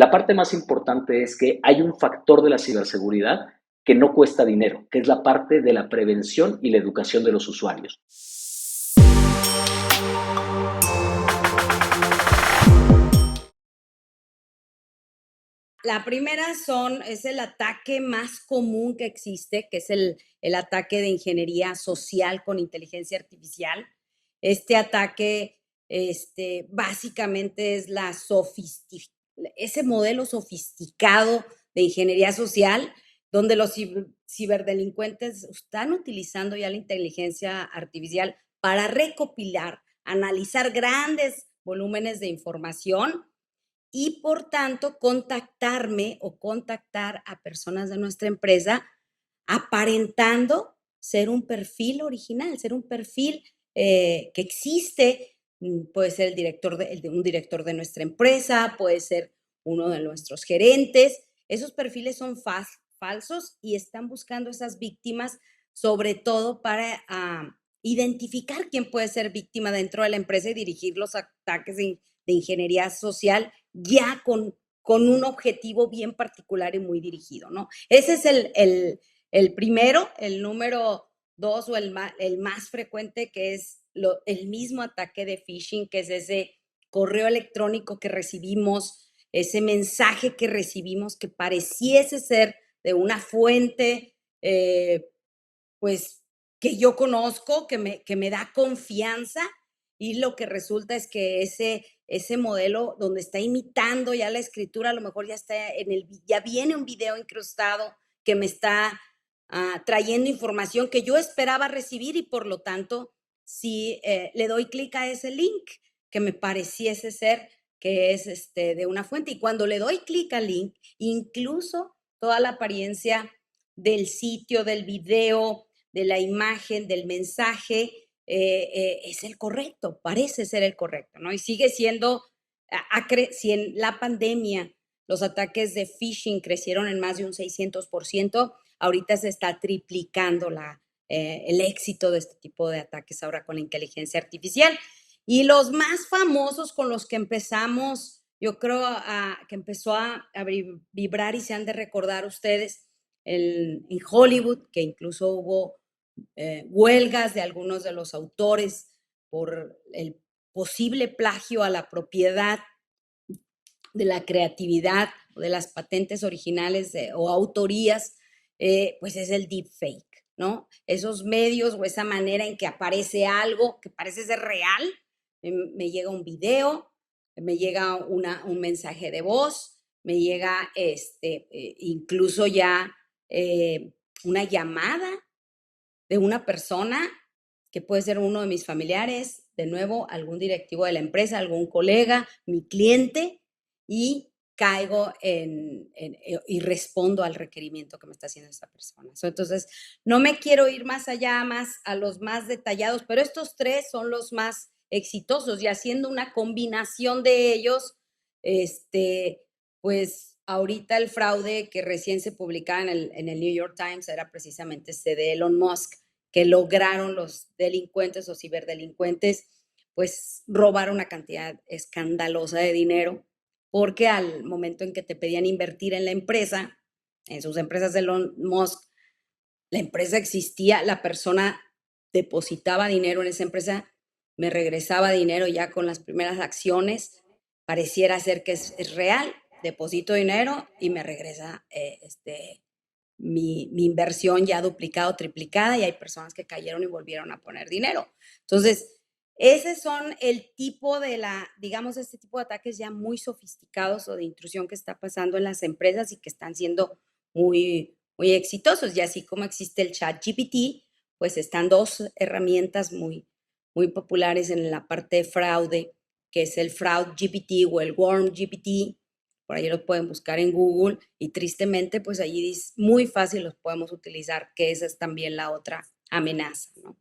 La parte más importante es que hay un factor de la ciberseguridad que no cuesta dinero, que es la parte de la prevención y la educación de los usuarios. La primera es el ataque más común que existe, que es el ataque de ingeniería social con inteligencia artificial. Este ataque, básicamente es ese modelo sofisticado de ingeniería social, donde los ciberdelincuentes están utilizando ya la inteligencia artificial para recopilar, analizar grandes volúmenes de información y por tanto contactarme o contactar a personas de nuestra empresa aparentando ser un perfil original, ser un perfil que existe. Puede ser el de un director de nuestra empresa, puede ser uno de nuestros gerentes. Esos perfiles son falsos y están buscando esas víctimas, sobre todo para identificar quién puede ser víctima dentro de la empresa y dirigir los ataques de ingeniería social ya con un objetivo bien particular y muy dirigido, ¿no? Ese es el primero. El número dos o el más frecuente, que es el mismo ataque de phishing, que es ese correo electrónico que recibimos, ese mensaje que recibimos que pareciese ser de una fuente, pues, que yo conozco, que me da confianza, y lo que resulta es que ese modelo donde está imitando ya la escritura, a lo mejor ya viene un video incrustado que me está trayendo información que yo esperaba recibir y por lo tanto, si le doy clic a ese link que me pareciese ser que es de una fuente, y cuando le doy clic al link, incluso toda la apariencia del sitio, del video, de la imagen, del mensaje, es el correcto, parece ser el correcto, ¿no? Y sigue siendo, si en la pandemia los ataques de phishing crecieron en más de un 600%, ahorita se está triplicando el éxito de este tipo de ataques ahora con la inteligencia artificial. Y los más famosos con los que empezamos, yo creo que empezó a vibrar y se han de recordar ustedes, en Hollywood, que incluso hubo huelgas de algunos de los autores por el posible plagio a la propiedad de la creatividad o de las patentes originales o autorías, pues es el deepfake, ¿no? Esos medios o esa manera en que aparece algo que parece ser real, me llega un video, me llega un mensaje de voz, me llega incluso ya una llamada de una persona que puede ser uno de mis familiares, de nuevo, algún directivo de la empresa, algún colega, mi cliente, y caigo y respondo al requerimiento que me está haciendo esa persona. Entonces, no me quiero ir más allá, más a los más detallados, pero estos tres son los más exitosos, y haciendo una combinación de ellos, pues ahorita el fraude que recién se publicaba en el New York Times era precisamente ese de Elon Musk, que lograron los delincuentes o ciberdelincuentes, pues robar una cantidad escandalosa de dinero, porque al momento en que te pedían invertir en la empresa, en sus empresas de Elon Musk, la empresa existía, la persona depositaba dinero en esa empresa, me regresaba dinero ya con las primeras acciones, pareciera ser que es real, deposito dinero y me regresa mi inversión ya duplicada o triplicada, y hay personas que cayeron y volvieron a poner dinero. Entonces, ese son el tipo digamos, este tipo de ataques ya muy sofisticados o de intrusión que está pasando en las empresas y que están siendo muy, muy exitosos. Y así como existe el chat GPT, pues están dos herramientas muy, muy populares en la parte de fraude, que es el Fraud GPT o el Worm GPT. Por ahí los pueden buscar en Google y tristemente, pues allí es muy fácil los podemos utilizar, que esa es también la otra amenaza, ¿no?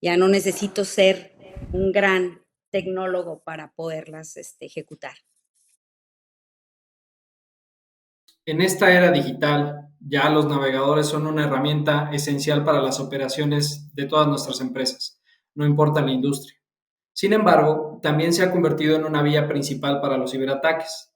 Ya no necesito ser un gran tecnólogo para poderlas ejecutar. En esta era digital, ya los navegadores son una herramienta esencial para las operaciones de todas nuestras empresas, no importa la industria. Sin embargo, también se ha convertido en una vía principal para los ciberataques.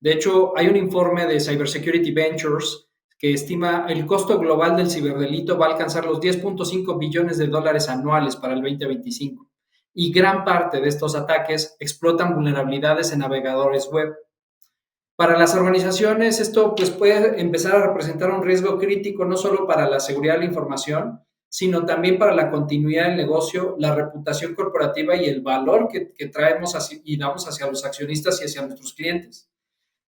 De hecho, hay un informe de Cybersecurity Ventures que estima el costo global del ciberdelito va a alcanzar los 10.5 billones de dólares anuales para el 2025. Y gran parte de estos ataques explotan vulnerabilidades en navegadores web. Para las organizaciones, esto pues, puede empezar a representar un riesgo crítico no solo para la seguridad de la información, sino también para la continuidad del negocio, la reputación corporativa y el valor que traemos y damos hacia los accionistas y hacia nuestros clientes.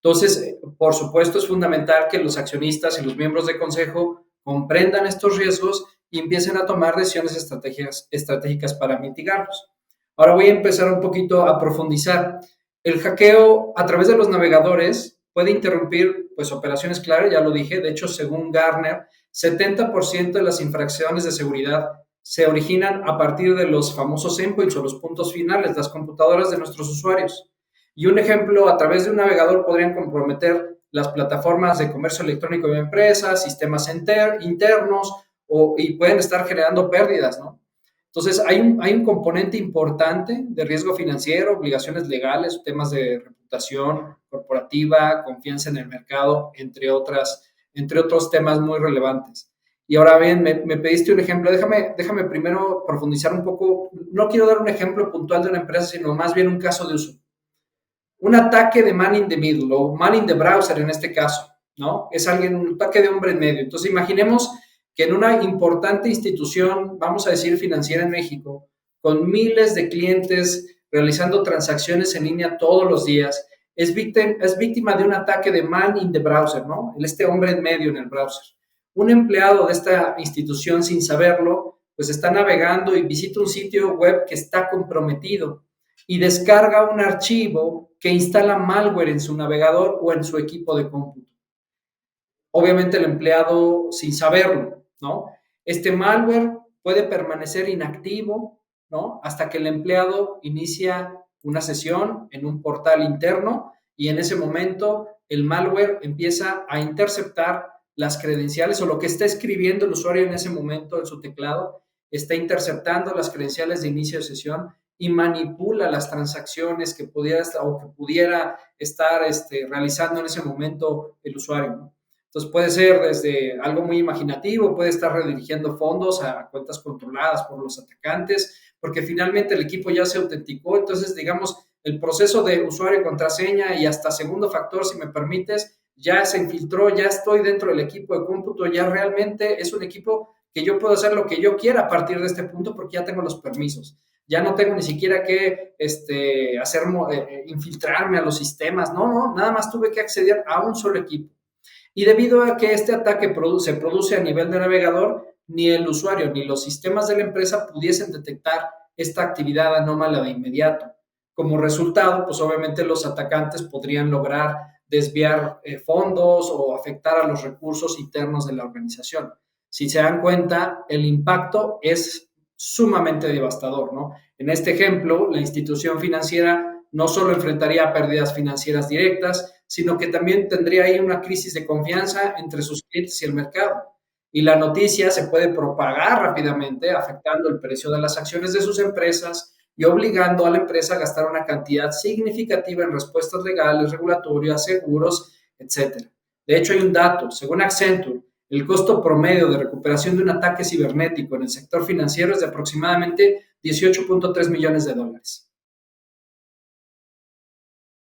Entonces, por supuesto, es fundamental que los accionistas y los miembros de consejo comprendan estos riesgos y empiecen a tomar decisiones estratégicas para mitigarlos. Ahora voy a empezar un poquito a profundizar. El hackeo a través de los navegadores puede interrumpir pues, operaciones claras, ya lo dije. De hecho, según Gartner, 70% de las infracciones de seguridad se originan a partir de los famosos endpoints o los puntos finales, las computadoras de nuestros usuarios. Y un ejemplo, a través de un navegador podrían comprometer las plataformas de comercio electrónico de empresas, sistemas internos, y pueden estar generando pérdidas, ¿no? Entonces, hay un componente importante de riesgo financiero, obligaciones legales, temas de reputación corporativa, confianza en el mercado, entre otros temas muy relevantes. Y ahora bien, me pediste un ejemplo. Déjame primero profundizar un poco. No quiero dar un ejemplo puntual de una empresa, sino más bien un caso de uso. Un ataque de man in the middle o man in the browser en este caso, ¿no? Es un ataque de hombre en medio. Entonces, imaginemos que en una importante institución, vamos a decir financiera en México, con miles de clientes realizando transacciones en línea todos los días, es víctima de un ataque de man in the browser, ¿no? Este hombre en medio en el browser. Un empleado de esta institución, sin saberlo, pues está navegando y visita un sitio web que está comprometido y descarga un archivo que instala malware en su navegador o en su equipo de cómputo. Obviamente el empleado sin saberlo, ¿no? Este malware puede permanecer inactivo, ¿no? Hasta que el empleado inicia una sesión en un portal interno y en ese momento el malware empieza a interceptar las credenciales o lo que está escribiendo el usuario en ese momento en su teclado, está interceptando las credenciales de inicio de sesión y manipula las transacciones que pudiera estar realizando en ese momento el usuario, ¿no? Entonces puede ser desde algo muy imaginativo, puede estar redirigiendo fondos a cuentas controladas por los atacantes, porque finalmente el equipo ya se autenticó. Entonces, digamos, el proceso de usuario y contraseña y hasta segundo factor, si me permites, ya se infiltró, ya estoy dentro del equipo de cómputo, ya realmente es un equipo que yo puedo hacer lo que yo quiera a partir de este punto porque ya tengo los permisos. Ya no tengo ni siquiera que infiltrarme a los sistemas, no, nada más tuve que acceder a un solo equipo. Y debido a que este ataque se produce a nivel de navegador, ni el usuario ni los sistemas de la empresa pudiesen detectar esta actividad anómala de inmediato. Como resultado, pues obviamente los atacantes podrían lograr desviar fondos o afectar a los recursos internos de la organización. Si se dan cuenta, el impacto es sumamente devastador, ¿no? En este ejemplo, la institución financiera no solo enfrentaría pérdidas financieras directas, sino que también tendría ahí una crisis de confianza entre sus clientes y el mercado. Y la noticia se puede propagar rápidamente, afectando el precio de las acciones de sus empresas y obligando a la empresa a gastar una cantidad significativa en respuestas legales, regulatorias, seguros, etc. De hecho, hay un dato. Según Accenture, el costo promedio de recuperación de un ataque cibernético en el sector financiero es de aproximadamente 18.3 millones de dólares.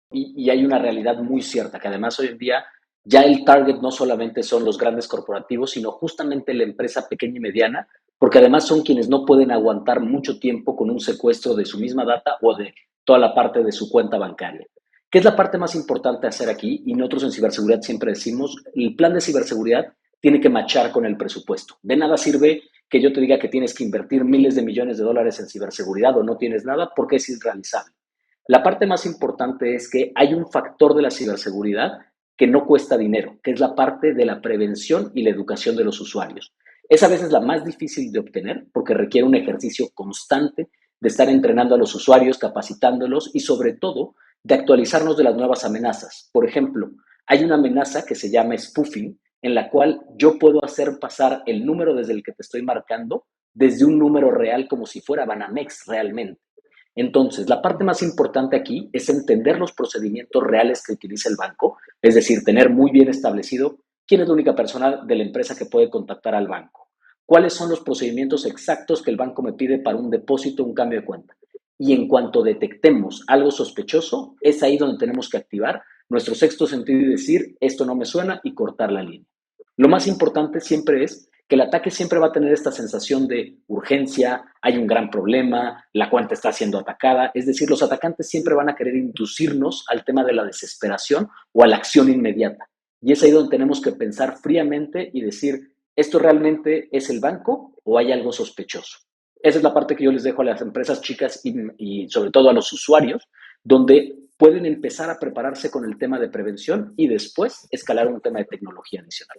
Y hay una realidad muy cierta, que además hoy en día ya el target no solamente son los grandes corporativos, sino justamente la empresa pequeña y mediana, porque además son quienes no pueden aguantar mucho tiempo con un secuestro de su misma data o de toda la parte de su cuenta bancaria. ¿Qué es la parte más importante a hacer aquí? Y nosotros en ciberseguridad siempre decimos, el plan de ciberseguridad tiene que machar con el presupuesto. De nada sirve que yo te diga que tienes que invertir miles de millones de dólares en ciberseguridad o no tienes nada porque es irrealizable. La parte más importante es que hay un factor de la ciberseguridad que no cuesta dinero, que es la parte de la prevención y la educación de los usuarios. Es a veces la más difícil de obtener porque requiere un ejercicio constante de estar entrenando a los usuarios, capacitándolos y sobre todo de actualizarnos de las nuevas amenazas. Por ejemplo, hay una amenaza que se llama spoofing, en la cual yo puedo hacer pasar el número desde el que te estoy marcando desde un número real como si fuera Banamex realmente. Entonces, la parte más importante aquí es entender los procedimientos reales que utiliza el banco, es decir, tener muy bien establecido quién es la única persona de la empresa que puede contactar al banco, cuáles son los procedimientos exactos que el banco me pide para un depósito o un cambio de cuenta. Y en cuanto detectemos algo sospechoso, es ahí donde tenemos que activar nuestro sexto sentido y decir, esto no me suena y cortar la línea. Lo más importante siempre es que el ataque siempre va a tener esta sensación de urgencia, hay un gran problema, la cuenta está siendo atacada, es decir, los atacantes siempre van a querer inducirnos al tema de la desesperación o a la acción inmediata. Y es ahí donde tenemos que pensar fríamente y decir, ¿esto realmente es el banco o hay algo sospechoso? Esa es la parte que yo les dejo a las empresas chicas y sobre todo a los usuarios, donde pueden empezar a prepararse con el tema de prevención y después escalar un tema de tecnología adicional.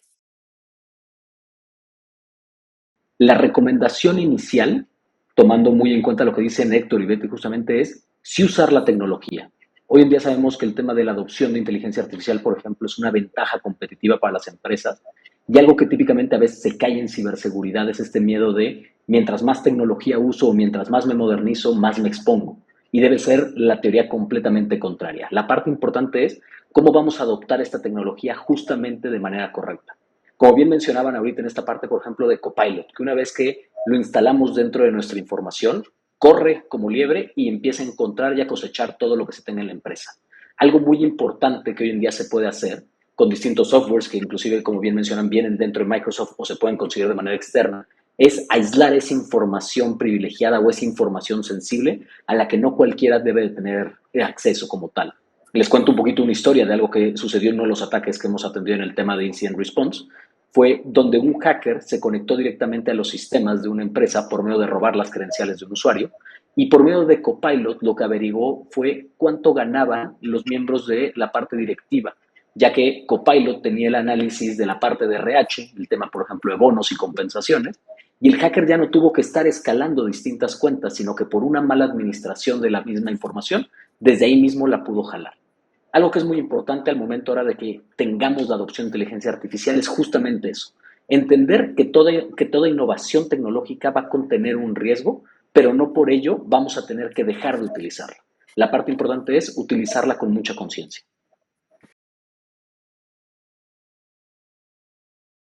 La recomendación inicial, tomando muy en cuenta lo que dicen Héctor y Betty justamente, es sí usar la tecnología. Hoy en día sabemos que el tema de la adopción de inteligencia artificial, por ejemplo, es una ventaja competitiva para las empresas y algo que típicamente a veces se cae en ciberseguridad es este miedo de mientras más tecnología uso o mientras más me modernizo, más me expongo. Y debe ser la teoría completamente contraria. La parte importante es cómo vamos a adoptar esta tecnología justamente de manera correcta. Como bien mencionaban ahorita en esta parte, por ejemplo, de Copilot, que una vez que lo instalamos dentro de nuestra información, corre como liebre y empieza a encontrar y a cosechar todo lo que se tenga en la empresa. Algo muy importante que hoy en día se puede hacer con distintos softwares que inclusive, como bien mencionan, vienen dentro de Microsoft o se pueden conseguir de manera externa, es aislar esa información privilegiada o esa información sensible a la que no cualquiera debe de tener acceso como tal. Les cuento un poquito una historia de algo que sucedió en uno de los ataques que hemos atendido en el tema de Incident Response. Fue donde un hacker se conectó directamente a los sistemas de una empresa por medio de robar las credenciales de un usuario y por medio de Copilot lo que averiguó fue cuánto ganaban los miembros de la parte directiva, ya que Copilot tenía el análisis de la parte de RH, el tema, por ejemplo, de bonos y compensaciones, y el hacker ya no tuvo que estar escalando distintas cuentas, sino que por una mala administración de la misma información, desde ahí mismo la pudo jalar. Algo que es muy importante al momento ahora de que tengamos la adopción de inteligencia artificial es justamente eso. Entender que toda innovación tecnológica va a contener un riesgo, pero no por ello vamos a tener que dejar de utilizarla. La parte importante es utilizarla con mucha conciencia.